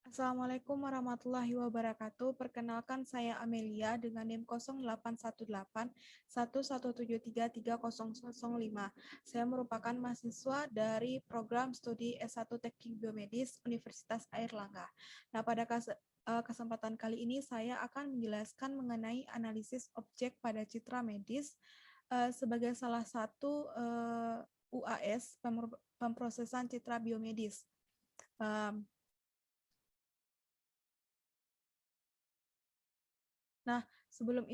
Assalamualaikum warahmatullahi wabarakatuh. Perkenalkan saya Amelia dengan NIM 081811733005. Saya merupakan mahasiswa dari program studi S1 Teknik Biomedis Universitas Airlangga. Nah, pada kesempatan kali ini saya akan menjelaskan mengenai analisis objek pada citra medis sebagai salah satu UAS pemrosesan citra biomedis. Nah, sebelum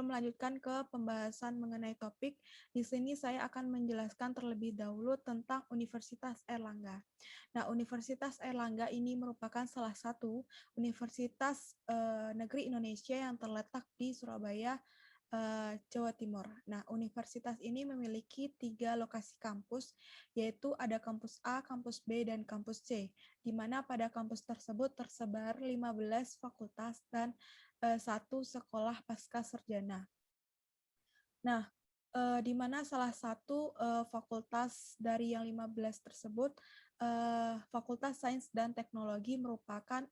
melanjutkan ke pembahasan mengenai topik, di sini saya akan menjelaskan terlebih dahulu tentang Universitas Airlangga. Nah, Universitas Airlangga ini merupakan salah satu universitas negeri Indonesia yang terletak di Surabaya, Jawa Timur. Nah, universitas ini memiliki 3 lokasi kampus, yaitu ada kampus A, kampus B, dan kampus C, di mana pada kampus tersebut tersebar 15 fakultas dan 1 sekolah pasca sarjana. Nah, di mana salah satu fakultas dari yang 15 tersebut, Fakultas Sains dan Teknologi merupakan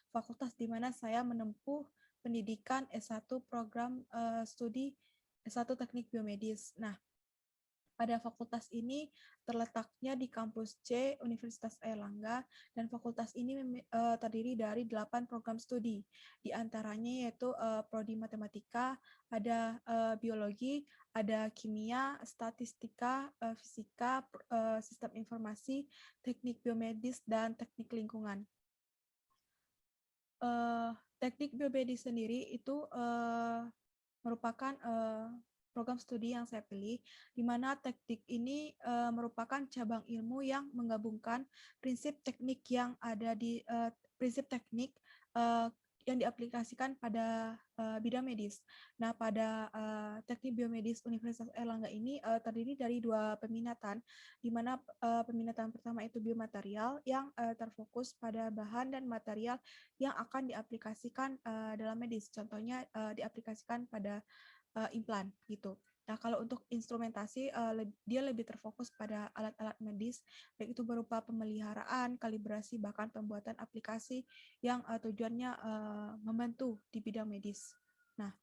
fakultas di mana saya menempuh pendidikan S1 program studi S1 Teknik Biomedis. Nah, pada fakultas ini terletaknya di kampus C Universitas Airlangga, dan fakultas ini terdiri dari 8 program studi. Di antaranya yaitu prodi matematika, ada biologi, ada kimia, statistika, fisika, sistem informasi, teknik biomedis, dan teknik lingkungan. Teknik biomedis sendiri itu merupakan program studi yang saya pilih, di mana teknik ini merupakan cabang ilmu yang menggabungkan prinsip teknik yang ada di prinsip teknik yang diaplikasikan pada bidang medis. Nah, pada teknik biomedis Universitas Airlangga ini terdiri dari 2 peminatan, di mana peminatan pertama itu biomaterial yang terfokus pada bahan dan material yang akan diaplikasikan dalam medis. Contohnya diaplikasikan pada implan gitu. Nah, kalau untuk instrumentasi, dia lebih terfokus pada alat-alat medis, baik itu berupa pemeliharaan, kalibrasi, bahkan pembuatan aplikasi yang tujuannya membantu di bidang medis. Nah,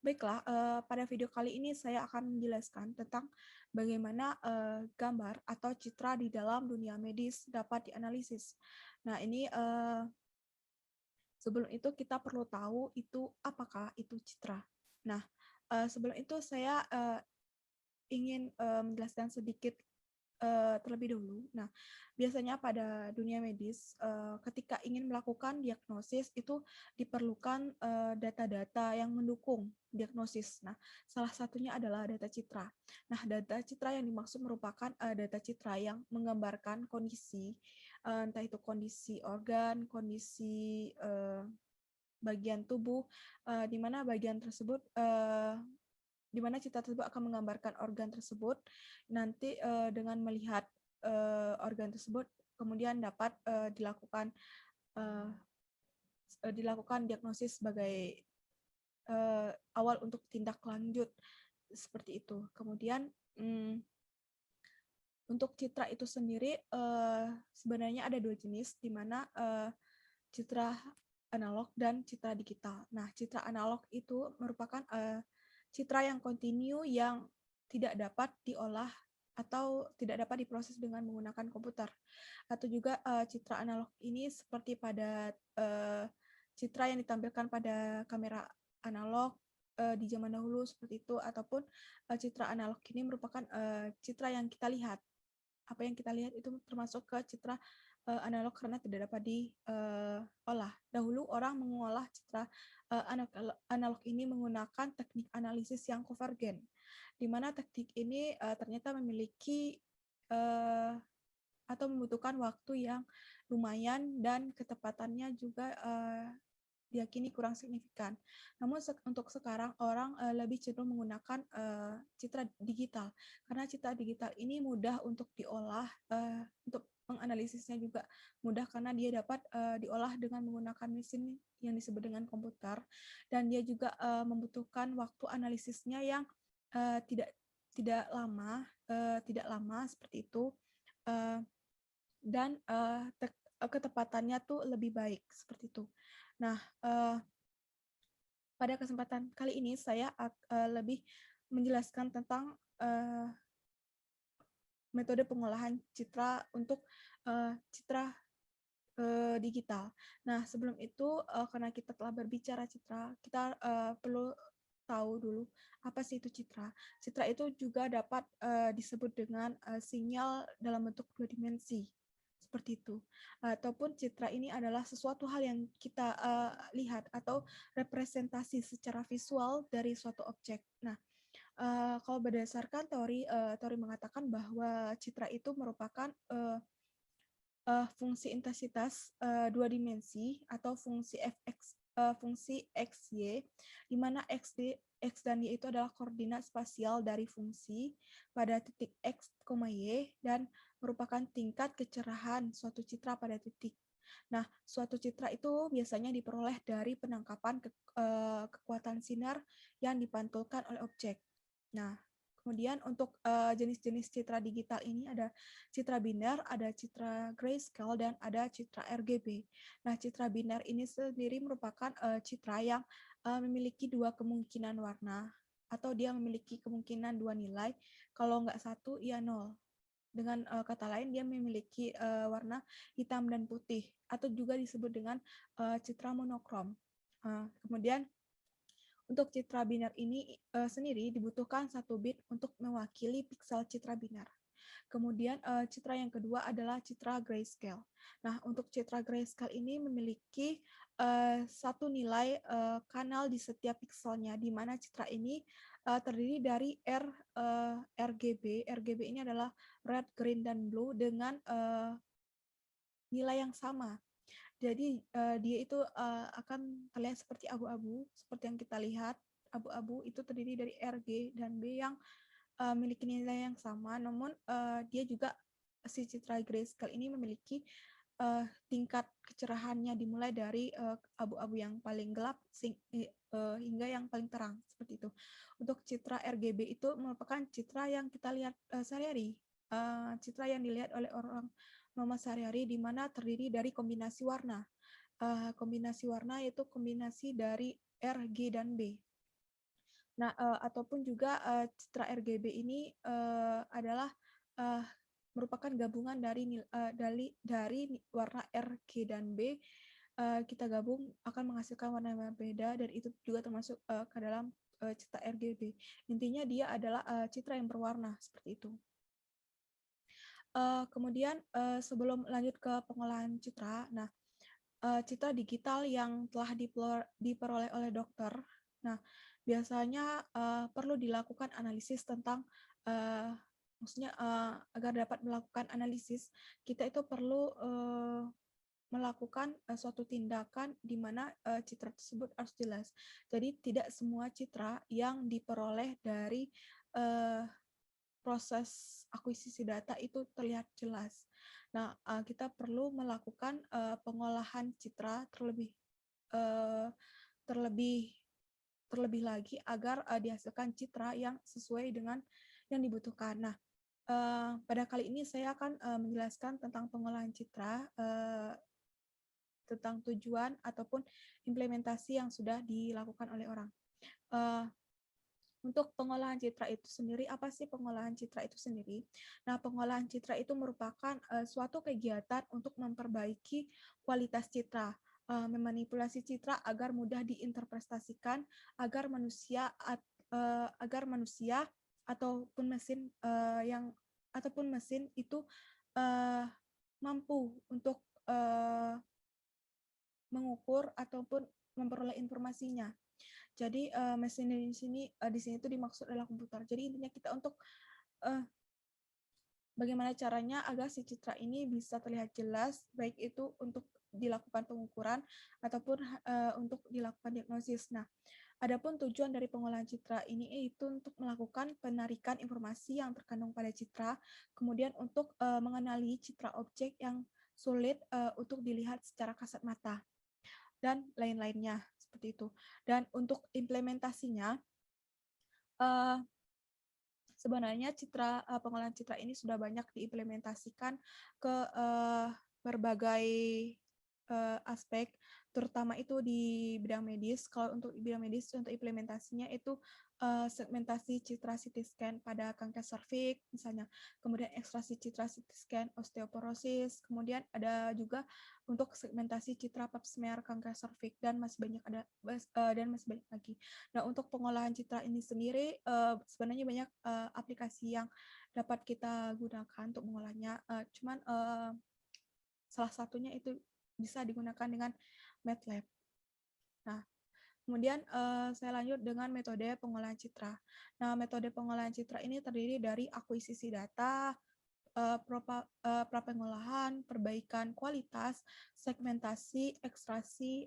baiklah, pada video kali ini saya akan menjelaskan tentang bagaimana gambar atau citra di dalam dunia medis dapat dianalisis. Nah, ini sebelum itu kita perlu tahu itu apakah itu citra. Nah, sebelum itu saya ingin menjelaskan sedikit terlebih dahulu. Nah, biasanya pada dunia medis, ketika ingin melakukan diagnosis itu diperlukan data-data yang mendukung diagnosis. Nah, salah satunya adalah data citra. Nah, data citra yang dimaksud merupakan data citra yang menggambarkan kondisi, entah itu kondisi organ, kondisi bagian tubuh, di mana bagian tersebut di mana citra tersebut akan menggambarkan organ tersebut. Nanti dengan melihat organ tersebut, kemudian dapat dilakukan diagnosis sebagai awal untuk tindak lanjut seperti itu. Kemudian untuk citra itu sendiri sebenarnya ada 2 jenis, di mana citra analog dan citra digital. Nah, citra analog itu merupakan citra yang kontinu yang tidak dapat diolah atau tidak dapat diproses dengan menggunakan komputer. Atau juga citra analog ini seperti pada citra yang ditampilkan pada kamera analog di zaman dahulu seperti itu, ataupun citra analog ini merupakan citra yang kita lihat. Apa yang kita lihat itu termasuk ke citra analog karena tidak dapat diolah. Dahulu orang mengolah citra analog ini menggunakan teknik analisis yang konvergen, di mana teknik ini ternyata memiliki atau membutuhkan waktu yang lumayan dan ketepatannya juga diyakini kurang signifikan. Namun untuk sekarang orang lebih cenderung menggunakan citra digital, karena citra digital ini mudah untuk diolah, untuk menganalisisnya juga mudah karena dia dapat diolah dengan menggunakan mesin yang disebut dengan komputer, dan dia juga membutuhkan waktu analisisnya yang tidak tidak lama seperti itu. dan ketepatannya tuh lebih baik seperti itu. Nah, pada kesempatan kali ini saya lebih menjelaskan tentang metode pengolahan citra untuk citra digital. Nah, sebelum itu karena kita telah berbicara citra, kita perlu tahu dulu apa sih itu citra. Citra itu juga dapat disebut dengan sinyal dalam bentuk dua dimensi. Seperti itu. Ataupun citra ini adalah sesuatu hal yang kita lihat atau representasi secara visual dari suatu objek. Nah, kalau berdasarkan teori mengatakan bahwa citra itu merupakan fungsi intensitas dua dimensi atau fungsi fx fungsi xy, di mana x dan y itu adalah koordinat spasial dari fungsi pada titik x, y dan merupakan tingkat kecerahan suatu citra pada titik. Nah, suatu citra itu biasanya diperoleh dari penangkapan kekuatan sinar yang dipantulkan oleh objek. Nah, kemudian untuk jenis-jenis citra digital ini ada citra biner, ada citra grayscale, dan ada citra RGB. Nah, citra biner ini sendiri merupakan citra yang memiliki dua kemungkinan warna, atau dia memiliki kemungkinan dua nilai, kalau nggak satu, ya nol. Dengan kata lain, dia memiliki warna hitam dan putih, atau juga disebut dengan citra monokrom. Kemudian, untuk citra biner ini sendiri dibutuhkan 1 bit untuk mewakili piksel citra biner. Kemudian citra yang kedua adalah citra grayscale. Nah, untuk citra grayscale ini memiliki satu nilai kanal di setiap pikselnya, di mana citra ini terdiri dari RGB. RGB ini adalah red, green, dan blue dengan nilai yang sama. Jadi dia itu akan terlihat seperti abu-abu, seperti yang kita lihat. Abu-abu itu terdiri dari RG dan B yang memiliki nilai yang sama, namun dia juga si citra grayscale ini memiliki tingkat kecerahannya dimulai dari abu-abu yang paling gelap hingga yang paling terang, seperti itu. Untuk citra RGB itu merupakan citra yang kita lihat sehari-hari, citra yang dilihat oleh orang normal sehari-hari, di mana terdiri dari kombinasi warna. Kombinasi warna yaitu kombinasi dari R, G, dan B. Nah, ataupun juga citra RGB ini adalah merupakan gabungan dari warna R, G, dan B. Kita gabung akan menghasilkan warna yang berbeda, dan itu juga termasuk ke dalam citra RGB. Intinya dia adalah citra yang berwarna, seperti itu. Kemudian sebelum lanjut ke pengolahan citra, nah citra digital yang telah diperoleh oleh dokter, nah biasanya perlu dilakukan analisis tentang maksudnya agar dapat melakukan analisis, kita itu perlu melakukan suatu tindakan di mana citra tersebut harus jelas. Jadi tidak semua citra yang diperoleh dari proses akuisisi data itu terlihat jelas. Nah, kita perlu melakukan pengolahan citra terlebih lagi agar dihasilkan citra yang sesuai dengan yang dibutuhkan. Nah, pada kali ini saya akan menjelaskan tentang pengolahan citra, tentang tujuan ataupun implementasi yang sudah dilakukan oleh orang. Untuk pengolahan citra itu sendiri, apa sih pengolahan citra itu sendiri? Nah, pengolahan citra itu merupakan suatu kegiatan untuk memperbaiki kualitas citra, memanipulasi citra agar mudah diinterpretasikan, agar manusia ataupun mesin itu mampu untuk mengukur ataupun memperoleh informasinya. Jadi mesin di sini itu dimaksud adalah komputer. Jadi intinya kita untuk bagaimana caranya agar si citra ini bisa terlihat jelas, baik itu untuk dilakukan pengukuran ataupun untuk dilakukan diagnosis. Nah, adapun tujuan dari pengolahan citra ini yaitu untuk melakukan penarikan informasi yang terkandung pada citra, kemudian untuk mengenali citra objek yang sulit untuk dilihat secara kasat mata, dan lain-lainnya seperti itu. Dan untuk implementasinya, sebenarnya pengolahan citra ini sudah banyak diimplementasikan ke berbagai aspek, terutama itu di bidang medis. Kalau untuk bidang medis, untuk implementasinya itu segmentasi citra CT scan pada kanker serviks, misalnya, kemudian ekstraksi citra CT scan osteoporosis, kemudian ada juga untuk segmentasi citra pap smear kanker serviks, dan masih banyak lagi. Nah, untuk pengolahan citra ini sendiri sebenarnya banyak aplikasi yang dapat kita gunakan untuk mengolahnya. Cuman salah satunya itu bisa digunakan dengan MATLAB. Nah, kemudian saya lanjut dengan metode pengolahan citra. Nah, metode pengolahan citra ini terdiri dari akuisisi data, prapengolahan, perbaikan kualitas, segmentasi, ekstraksi,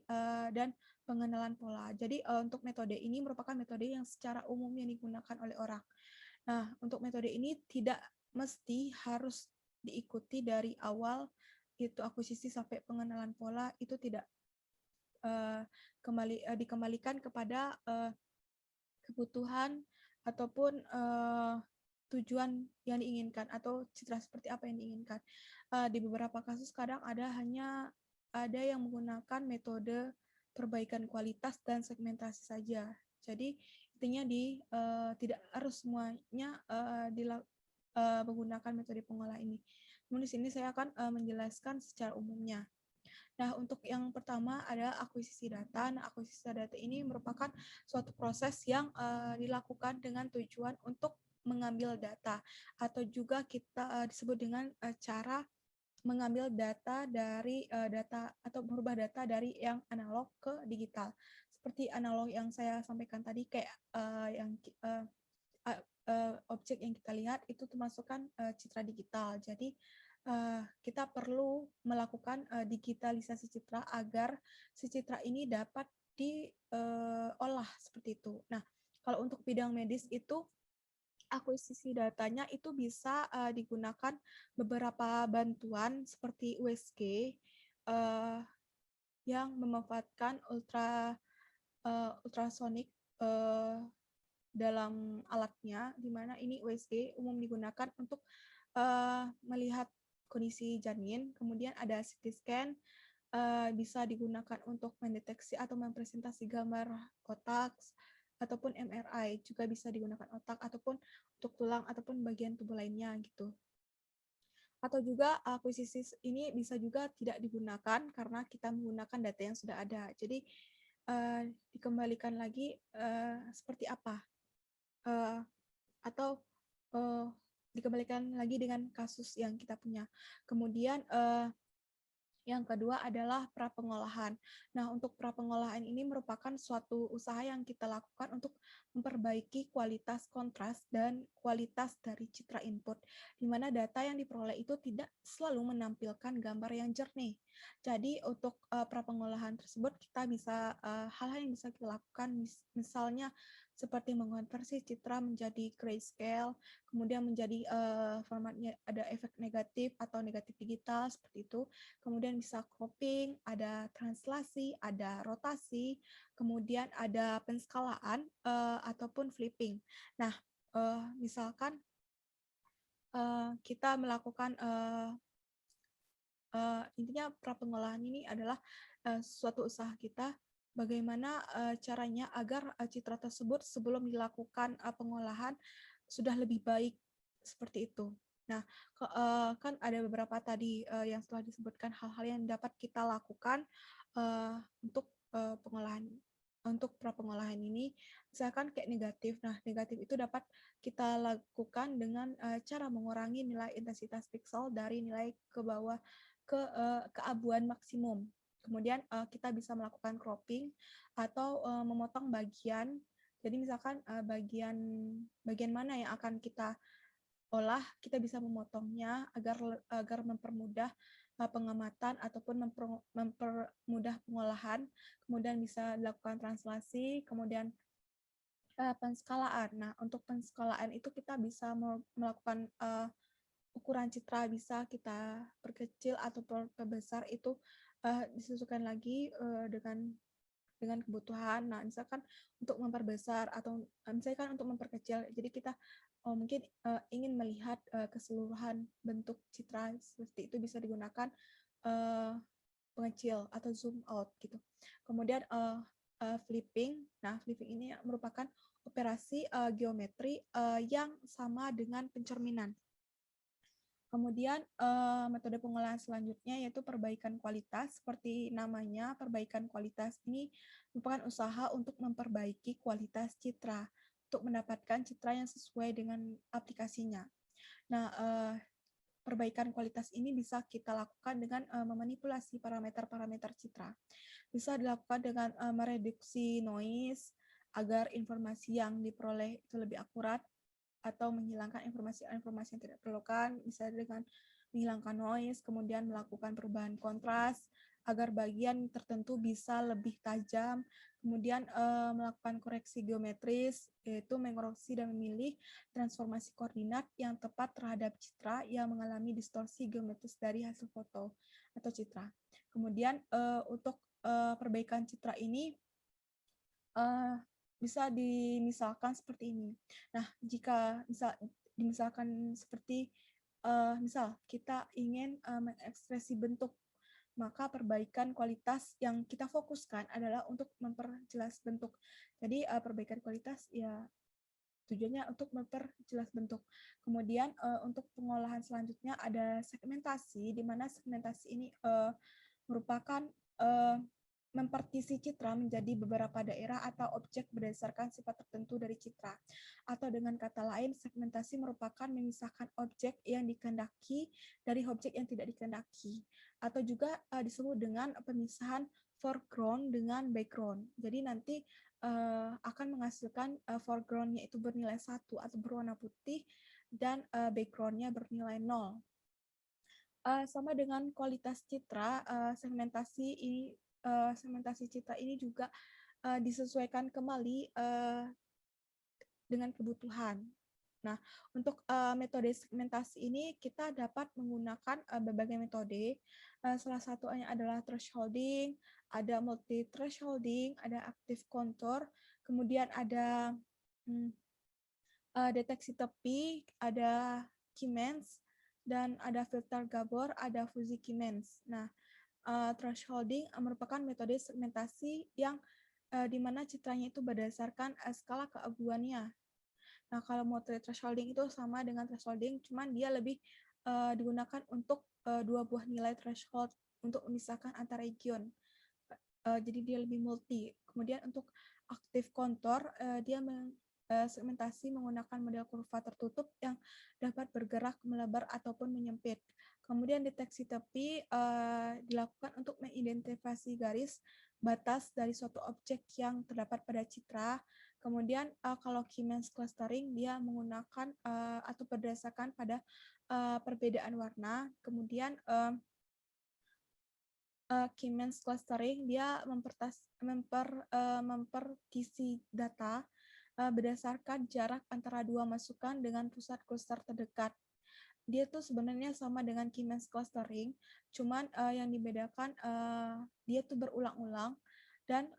dan pengenalan pola. Jadi untuk metode ini merupakan metode yang secara umum yang digunakan oleh orang. Nah, untuk metode ini tidak mesti harus diikuti dari awal itu akuisisi sampai pengenalan pola, itu tidak dikembalikan kepada kebutuhan ataupun tujuan yang diinginkan atau citra seperti apa yang diinginkan. Di beberapa kasus kadang ada yang menggunakan metode perbaikan kualitas dan segmentasi saja. Jadi intinya tidak harus semuanya menggunakan metode pengolah ini. Namun di sini saya akan menjelaskan secara umumnya. Nah, untuk yang pertama ada akuisisi data. Nah, akuisisi data ini merupakan suatu proses yang dilakukan dengan tujuan untuk mengambil data, atau juga kita disebut dengan cara mengambil data dari data atau merubah data dari yang analog ke digital. Seperti analog yang saya sampaikan tadi, kayak objek yang kita lihat itu termasukkan citra digital. Jadi kita perlu melakukan digitalisasi citra agar si citra ini dapat diolah seperti itu. Nah, kalau untuk bidang medis itu akuisisi datanya itu bisa digunakan beberapa bantuan seperti USG yang memanfaatkan ultrasonik dalam alatnya, di mana ini USG umum digunakan untuk melihat kondisi janin. Kemudian ada CT scan, bisa digunakan untuk mendeteksi atau mempresentasi gambar otak, ataupun MRI juga bisa digunakan otak ataupun untuk tulang ataupun bagian tubuh lainnya gitu. Atau juga akuisisi ini bisa juga tidak digunakan karena kita menggunakan data yang sudah ada. Jadi dikembalikan lagi seperti apa, atau dikembalikan lagi dengan kasus yang kita punya. Kemudian yang kedua adalah prapengolahan. Nah, untuk prapengolahan ini merupakan suatu usaha yang kita lakukan untuk memperbaiki kualitas kontras dan kualitas dari citra input, di mana data yang diperoleh itu tidak selalu menampilkan gambar yang jernih. Jadi, untuk prapengolahan tersebut, hal-hal yang bisa kita lakukan, misalnya seperti mengonversi citra menjadi grayscale, kemudian menjadi formatnya ada efek negatif atau negatif digital, seperti itu. Kemudian bisa cropping, ada translasi, ada rotasi, kemudian ada penskalaan ataupun flipping. Nah, misalkan kita melakukan intinya prapengolahan ini adalah suatu usaha kita bagaimana caranya agar citra tersebut sebelum dilakukan pengolahan sudah lebih baik, seperti itu. Nah, kan ada beberapa tadi yang setelah disebutkan hal-hal yang dapat kita lakukan untuk pengolahan untuk prapengolahan ini, misalkan kayak negatif. Nah, negatif itu dapat kita lakukan dengan cara mengurangi nilai intensitas pixel dari nilai ke bawah keabuan maksimum. Kemudian kita bisa melakukan cropping atau memotong bagian. Jadi misalkan bagian mana yang akan kita olah, kita bisa memotongnya agar mempermudah pengamatan ataupun mempermudah pengolahan. Kemudian bisa dilakukan translasi, kemudian penskalaan. Nah, untuk penskalaan itu kita bisa melakukan ukuran citra, bisa kita perkecil atau perbesar, itu disesuaikan lagi dengan kebutuhan. Nah, misalkan untuk memperbesar atau misalkan untuk memperkecil, jadi kita mungkin ingin melihat keseluruhan bentuk citra seperti itu, bisa digunakan pengecil atau zoom out gitu. Kemudian flipping. Nah, flipping ini merupakan operasi geometri yang sama dengan pencerminan. Kemudian metode pengolahan selanjutnya yaitu perbaikan kualitas. Seperti namanya, perbaikan kualitas ini merupakan usaha untuk memperbaiki kualitas citra untuk mendapatkan citra yang sesuai dengan aplikasinya. Nah, perbaikan kualitas ini bisa kita lakukan dengan memanipulasi parameter-parameter citra. Bisa dilakukan dengan mereduksi noise agar informasi yang diperoleh itu lebih akurat, atau menghilangkan informasi-informasi yang tidak diperlukan, bisa dengan menghilangkan noise, kemudian melakukan perubahan kontras agar bagian tertentu bisa lebih tajam, kemudian melakukan koreksi geometris, yaitu mengoreksi dan memilih transformasi koordinat yang tepat terhadap citra yang mengalami distorsi geometris dari hasil foto atau citra. Kemudian untuk perbaikan citra ini bisa dimisalkan seperti ini. Nah, jika dimisalkan seperti misal kita ingin mengekspresi bentuk, maka perbaikan kualitas yang kita fokuskan adalah untuk memperjelas bentuk. Jadi perbaikan kualitas ya tujuannya untuk memperjelas bentuk. Kemudian untuk pengolahan selanjutnya ada segmentasi, di mana segmentasi ini merupakan mempartisi citra menjadi beberapa daerah atau objek berdasarkan sifat tertentu dari citra. Atau dengan kata lain, segmentasi merupakan memisahkan objek yang dikehendaki dari objek yang tidak dikehendaki. Atau juga disebut dengan pemisahan foreground dengan background. Jadi nanti akan menghasilkan foreground-nya itu bernilai 1 atau berwarna putih, dan background-nya bernilai 0. Sama dengan kualitas citra, segmentasi citra ini juga disesuaikan kembali dengan kebutuhan. Nah, untuk metode segmentasi ini kita dapat menggunakan berbagai metode. Salah satunya adalah thresholding, ada multi thresholding, ada active contour, kemudian ada deteksi tepi, ada Keymenz, dan ada filter Gabor, ada Fuzzy Keymenz. Nah, thresholding merupakan metode segmentasi yang di mana citranya itu berdasarkan skala keaguannya. Nah, kalau multi thresholding itu sama dengan thresholding, cuman dia lebih digunakan untuk dua buah nilai threshold untuk memisahkan antar region. Jadi dia lebih multi. Kemudian untuk active contour, dia segmentasi menggunakan model kurva tertutup yang dapat bergerak, melebar, ataupun menyempit. Kemudian deteksi tepi dilakukan untuk mengidentifikasi garis batas dari suatu objek yang terdapat pada citra. Kemudian kalau Keymenz clustering, dia menggunakan atau berdasarkan pada perbedaan warna. Kemudian Keymenz clustering, dia memperkisi data berdasarkan jarak antara dua masukan dengan pusat cluster terdekat. Dia tuh sebenarnya sama dengan Keymenz clustering, cuman yang dibedakan dia tuh berulang-ulang, dan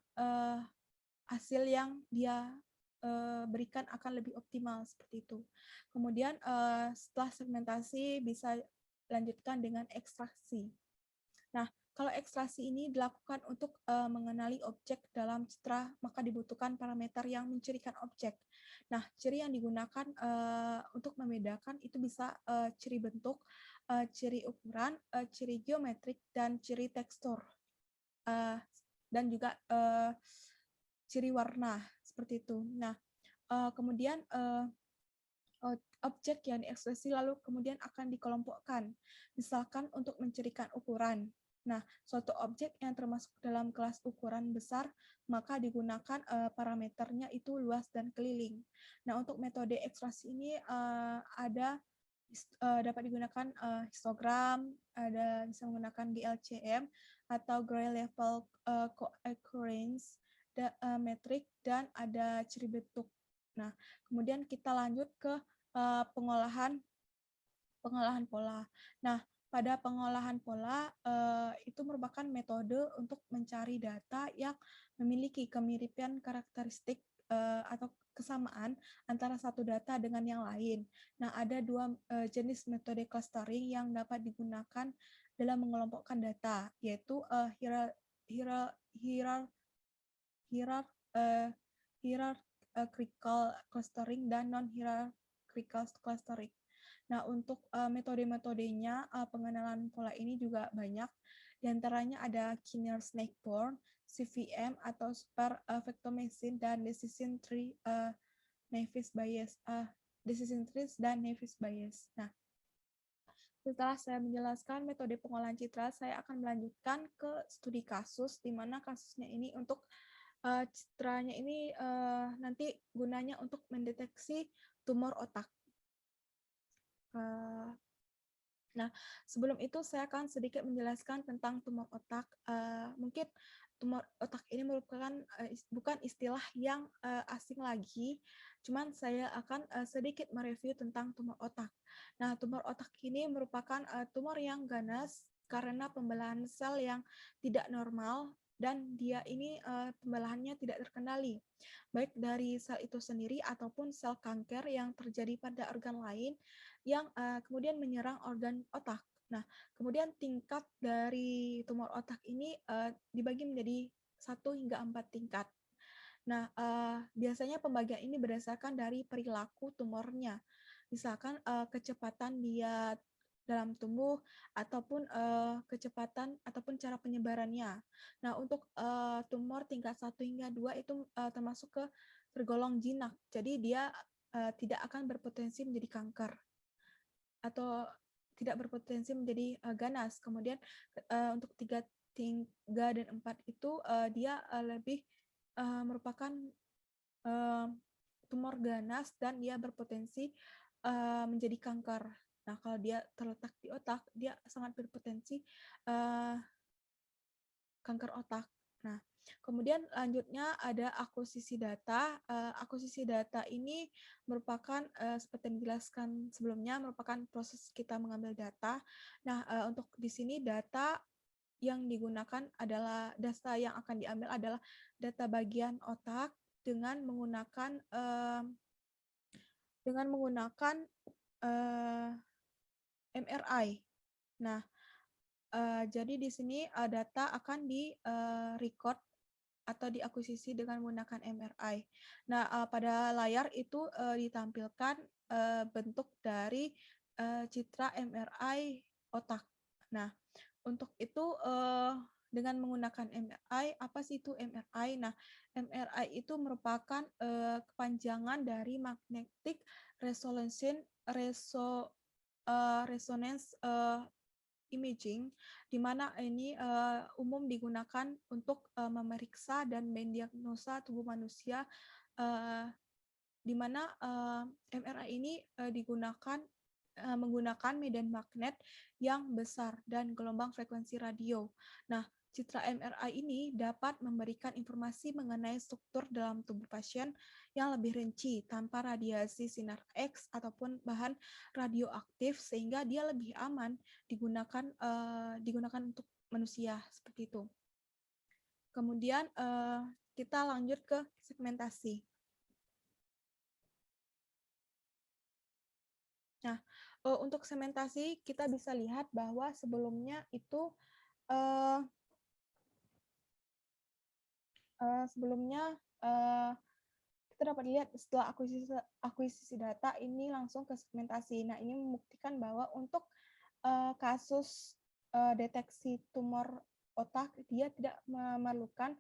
hasil yang dia berikan akan lebih optimal seperti itu. Kemudian setelah segmentasi bisa lanjutkan dengan ekstraksi. Nah, kalau ekstraksi ini dilakukan untuk mengenali objek dalam citra, maka dibutuhkan parameter yang mencirikan objek. Nah, ciri yang digunakan untuk membedakan itu bisa ciri bentuk, ciri ukuran, ciri geometrik, dan ciri tekstur. Dan juga ciri warna, seperti itu. Nah, kemudian objek yang diekspresi lalu kemudian akan dikelompokkan, misalkan untuk mencirikan ukuran. Nah, suatu objek yang termasuk dalam kelas ukuran besar, maka digunakan parameternya itu luas dan keliling. Nah, untuk metode ekstraksi ini dapat digunakan histogram, ada bisa menggunakan GLCM atau Gray Level Cooccurrence metrik, dan ada ciri bentuk. Nah, kemudian kita lanjut ke pengolahan pola. Nah, pada pengolahan pola itu merupakan metode untuk mencari data yang memiliki kemiripan karakteristik atau kesamaan antara satu data dengan yang lain. Nah, ada dua jenis metode clustering yang dapat digunakan dalam mengelompokkan data, yaitu hierarchical clustering dan non-hierarchical clustering. Nah, untuk metode-metodenya, pengenalan pola ini juga banyak. Di antaranya ada Kinner-Snake-Born, CVM atau Super Vector Machine, dan Decision Tree Navis Bayes. Decision trees dan Navis Bayes. Nah, setelah saya menjelaskan metode pengolahan citra, saya akan melanjutkan ke studi kasus, di mana kasusnya ini untuk citranya ini nanti gunanya untuk mendeteksi tumor otak. Nah, sebelum itu saya akan sedikit menjelaskan tentang tumor otak. Mungkin tumor otak ini merupakan bukan istilah yang asing lagi, cuman saya akan sedikit mereview tentang tumor otak. Nah, tumor otak ini merupakan tumor yang ganas karena pembelahan sel yang tidak normal dan dia ini pembelahannya tidak terkendali, baik dari sel itu sendiri ataupun sel kanker yang terjadi pada organ lain yang kemudian menyerang organ otak. Nah, kemudian tingkat dari tumor otak ini dibagi menjadi 1 hingga 4 tingkat. Nah, biasanya pembagian ini berdasarkan dari perilaku tumornya. Misalkan kecepatan dia dalam tumbuh ataupun kecepatan ataupun cara penyebarannya. Nah, untuk tumor tingkat 1 hingga 2 itu termasuk ke tergolong jinak. Jadi dia tidak akan berpotensi menjadi kanker atau tidak berpotensi menjadi ganas. Kemudian untuk 3 dan 4 itu dia lebih merupakan tumor ganas dan dia berpotensi menjadi kanker. Nah, kalau dia terletak di otak, dia sangat berpotensi kanker otak. Nah, kemudian lanjutnya ada akuisisi data. Akuisisi data ini merupakan seperti yang dijelaskan sebelumnya, merupakan proses kita mengambil data. Nah, untuk di sini data yang digunakan adalah data yang akan diambil adalah data bagian otak dengan menggunakan MRI. Nah, jadi di sini data akan di-record atau diakuisisi dengan menggunakan MRI. Nah, pada layar itu ditampilkan bentuk dari citra MRI otak. Nah, untuk itu dengan menggunakan MRI, apa sih itu MRI? Nah, MRI itu merupakan kepanjangan dari magnetic resonance imaging, di mana ini umum digunakan untuk memeriksa dan mendiagnosa tubuh manusia, di mana MRI ini digunakan menggunakan medan magnet yang besar dan gelombang frekuensi radio. Nah, citra MRI ini dapat memberikan informasi mengenai struktur dalam tubuh pasien yang lebih rinci tanpa radiasi sinar X ataupun bahan radioaktif, sehingga dia lebih aman digunakan untuk manusia seperti itu. Kemudian kita lanjut ke segmentasi. Nah, untuk segmentasi kita bisa lihat bahwa sebelumnya itu kita dapat lihat setelah akuisisi data ini langsung ke segmentasi. Nah, ini membuktikan bahwa untuk kasus deteksi tumor otak dia tidak memerlukan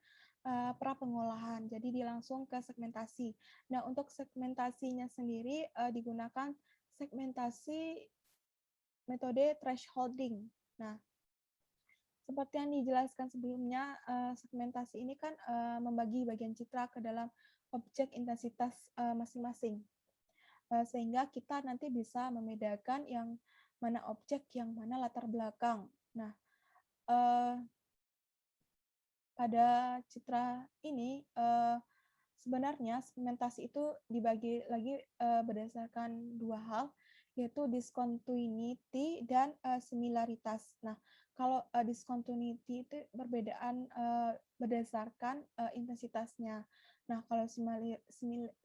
pra pengolahan. Jadi dia langsung ke segmentasi. Nah, untuk segmentasinya sendiri digunakan segmentasi metode thresholding. Nah, seperti yang dijelaskan sebelumnya, segmentasi ini kan membagi bagian citra ke dalam objek intensitas masing-masing. Sehingga kita nanti bisa membedakan yang mana objek, yang mana latar belakang. Nah, pada citra ini sebenarnya segmentasi itu dibagi lagi berdasarkan dua hal, yaitu discontinuity dan similaritas. Nah, kalau discontinuity itu perbedaan berdasarkan intensitasnya. Nah, kalau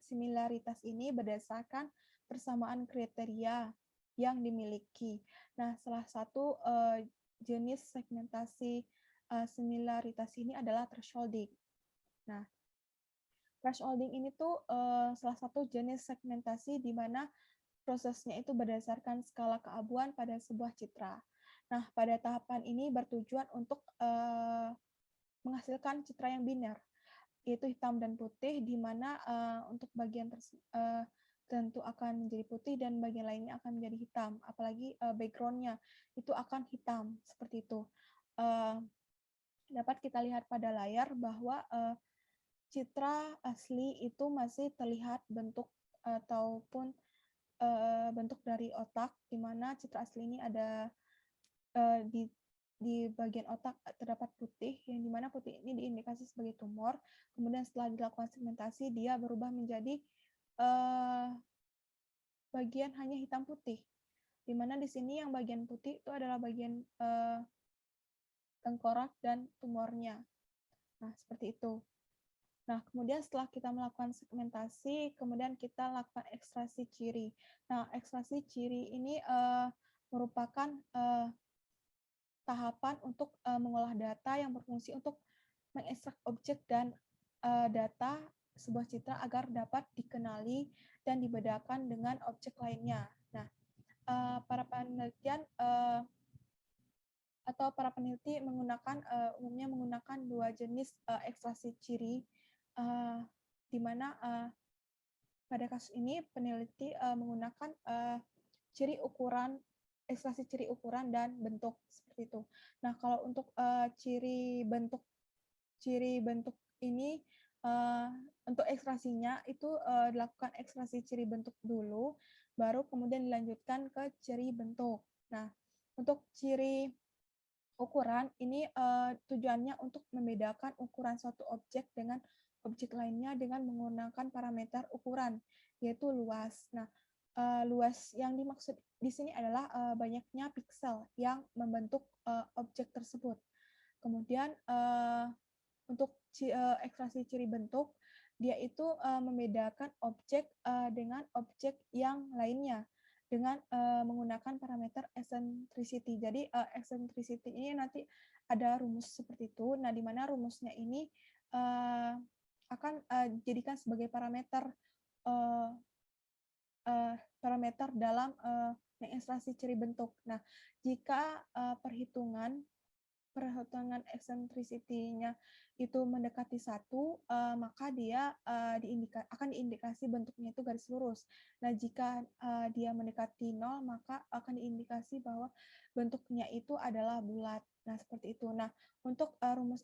similaritas ini berdasarkan persamaan kriteria yang dimiliki. Nah, salah satu jenis segmentasi similaritas ini adalah thresholding. Nah, thresholding ini tuh salah satu jenis segmentasi di mana prosesnya itu berdasarkan skala keabuan pada sebuah citra. Nah, pada tahapan ini bertujuan untuk menghasilkan citra yang biner, yaitu hitam dan putih, di mana untuk bagian tentu akan menjadi putih dan bagian lainnya akan menjadi hitam. Apalagi background-nya itu akan hitam, seperti itu. Dapat kita lihat pada layar bahwa citra asli itu masih terlihat bentuk ataupun bentuk dari otak, di mana citra asli ini ada di bagian otak terdapat putih, yang dimana putih ini diindikasi sebagai tumor. Kemudian setelah dilakukan segmentasi, dia berubah menjadi bagian hanya hitam putih, di mana di sini yang bagian putih itu adalah bagian tengkorak dan tumornya. Nah, seperti itu. Nah, kemudian setelah kita melakukan segmentasi, kemudian kita lakukan ekstraksi ciri. Nah, ekstraksi ciri ini merupakan tahapan untuk mengolah data yang berfungsi untuk mengekstrak objek dan data sebuah citra agar dapat dikenali dan dibedakan dengan objek lainnya. Nah, para penelitian atau para peneliti umumnya menggunakan dua jenis ekstraksi ciri, di mana pada kasus ini peneliti menggunakan ekstraksi ciri ukuran dan bentuk, seperti itu. Nah, kalau untuk ciri bentuk ini untuk ekstraksinya itu dilakukan ekstraksi ciri bentuk dulu, baru kemudian dilanjutkan ke ciri bentuk. Nah, untuk ciri ukuran ini tujuannya untuk membedakan ukuran suatu objek dengan objek lainnya dengan menggunakan parameter ukuran, yaitu luas. Nah, luas yang dimaksud di sini adalah banyaknya piksel yang membentuk objek tersebut. Kemudian untuk ekstraksi ciri bentuk, dia itu membedakan objek dengan objek yang lainnya dengan menggunakan parameter eccentricity. Jadi eccentricity ini nanti ada rumus seperti itu. Nah, di mana rumusnya ini akan dijadikan sebagai parameter dalam mengekstraksi ciri bentuk. Nah, jika perhitungan eccentricity-nya itu mendekati 1, maka dia akan diindikasi bentuknya itu garis lurus. Nah, jika dia mendekati 0, maka akan diindikasi bahwa bentuknya itu adalah bulat. Nah, seperti itu. Nah, untuk rumus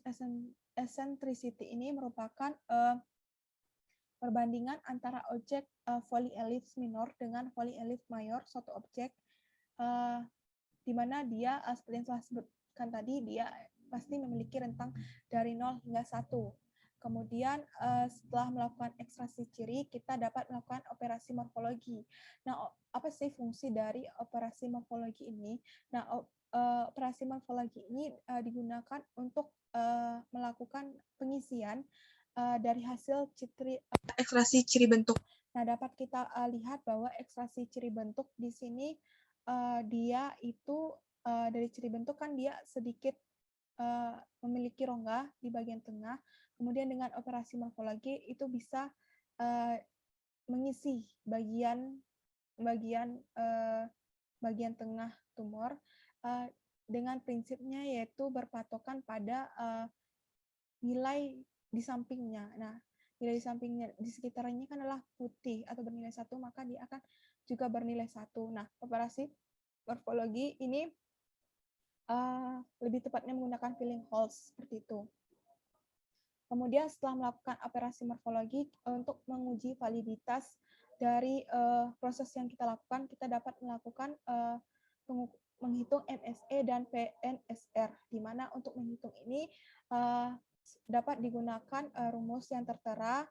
eccentricity ini merupakan perbandingan antara objek Foley ellipse minor dengan Foley ellipse mayor, suatu objek di mana dia seperti yang telah sebutkan tadi, dia pasti memiliki rentang dari 0 hingga 1. Kemudian setelah melakukan ekstraksi ciri, kita dapat melakukan operasi morfologi. Nah, apa sih fungsi dari operasi morfologi ini? Nah, operasi morfologi ini digunakan untuk melakukan pengisian dari hasil ekstraksi ciri bentuk. Nah, dapat kita lihat bahwa ekstraksi ciri bentuk di sini dia itu dari ciri bentuk kan dia sedikit memiliki rongga di bagian tengah. Kemudian dengan operasi morfologi itu bisa mengisi bagian tengah tumor dengan prinsipnya yaitu berpatokan pada nilai di sampingnya. Nah, nilai di sampingnya di sekitarnya kan adalah putih atau bernilai 1, maka dia akan juga bernilai 1. Nah, operasi morfologi ini lebih tepatnya menggunakan filling holes seperti itu. Kemudian setelah melakukan operasi morfologi untuk menguji validitas dari proses yang kita lakukan, kita dapat melakukan menghitung MSE dan PNSR, di mana untuk menghitung ini dapat digunakan rumus yang tertera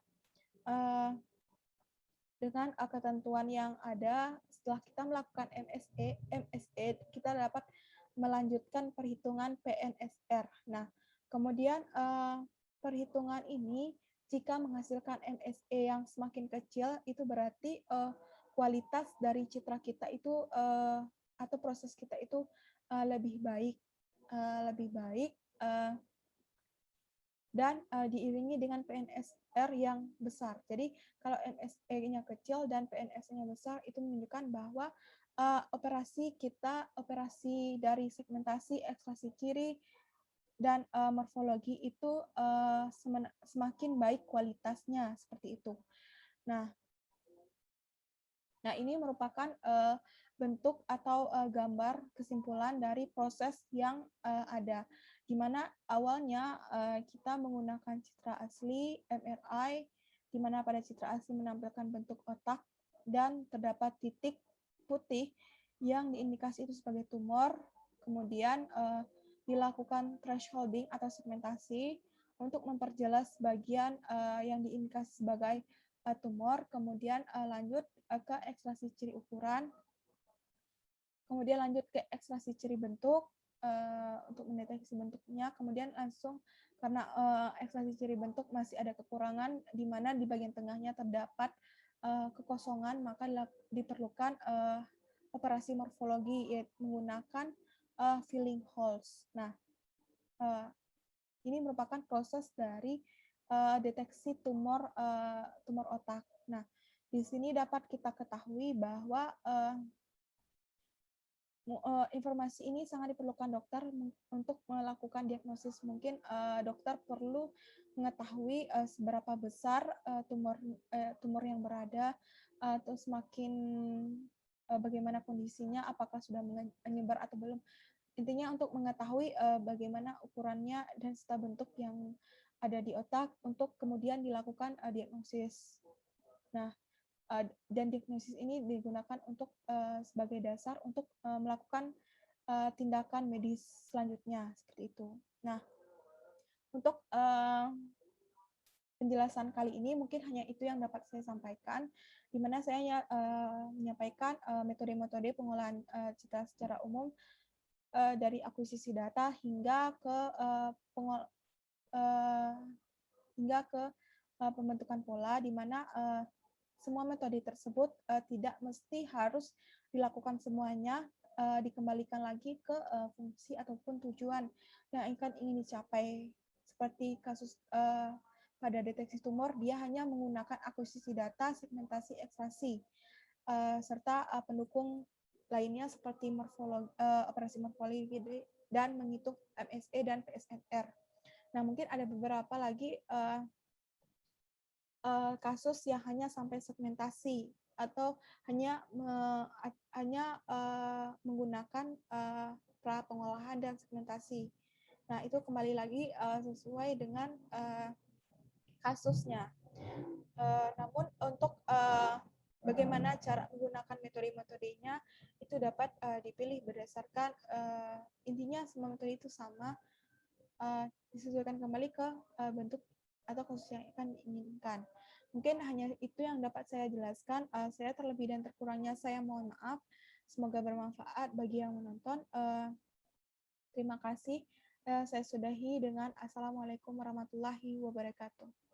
dengan ketentuan yang ada. Setelah kita melakukan MSE, kita dapat melanjutkan perhitungan PNSR. Nah, kemudian perhitungan ini jika menghasilkan MSE yang semakin kecil, itu berarti kualitas dari citra kita itu atau proses kita itu lebih baik, dan diiringi dengan PNSR yang besar. Jadi kalau MSE-nya kecil dan PNSR-nya besar, itu menunjukkan bahwa operasi dari segmentasi, ekstraksi ciri, dan morfologi itu semakin baik kualitasnya, seperti itu. Nah, ini merupakan bentuk atau gambar kesimpulan dari proses yang ada, di mana awalnya kita menggunakan citra asli MRI, di mana pada citra asli menampilkan bentuk otak dan terdapat titik putih yang diindikasi itu sebagai tumor. Kemudian dilakukan thresholding atau segmentasi untuk memperjelas bagian yang diindikasi sebagai tumor, kemudian lanjut ke ekstraksi ciri ukuran, kemudian lanjut ke ekstraksi ciri bentuk untuk mendeteksi bentuknya, kemudian langsung karena ekstraksi ciri bentuk masih ada kekurangan di mana di bagian tengahnya terdapat kekosongan, maka diperlukan operasi morfologi yaitu menggunakan filling holes. Nah, ini merupakan proses dari deteksi tumor otak. Nah, di sini dapat kita ketahui bahwa informasi ini sangat diperlukan dokter untuk melakukan diagnosis. Mungkin dokter perlu mengetahui seberapa besar tumor yang berada, atau semakin bagaimana kondisinya, apakah sudah menyebar atau belum. Intinya untuk mengetahui bagaimana ukurannya dan serta bentuk yang ada di otak untuk kemudian dilakukan diagnosis. Nah, dan diagnosis ini digunakan untuk sebagai dasar untuk melakukan tindakan medis selanjutnya, seperti itu. Nah, untuk penjelasan kali ini mungkin hanya itu yang dapat saya sampaikan, di mana saya menyampaikan metode-metode pengolahan citra secara umum dari akuisisi data hingga ke pembentukan pola, di mana semua metode tersebut tidak mesti harus dilakukan semuanya, dikembalikan lagi ke fungsi ataupun tujuan yang ingin dicapai. Seperti kasus pada deteksi tumor, dia hanya menggunakan akuisisi data, segmentasi, ekstraksi, serta pendukung lainnya seperti operasi morfologi dan menghitung MSE dan PSNR. Nah, mungkin ada beberapa lagi kasus yang hanya sampai segmentasi atau hanya menggunakan pra pengolahan dan segmentasi. Nah, itu kembali lagi sesuai dengan kasusnya. Namun untuk bagaimana cara menggunakan metode-metodenya itu dapat dipilih berdasarkan intinya semua metode itu sama, disesuaikan kembali ke bentuk atau kasus yang akan diinginkan. Mungkin hanya itu yang dapat saya jelaskan. Saya terlebih dan terkurangnya saya mohon maaf. Semoga bermanfaat bagi yang menonton. Terima kasih. Saya sudahi dengan Assalamualaikum warahmatullahi wabarakatuh.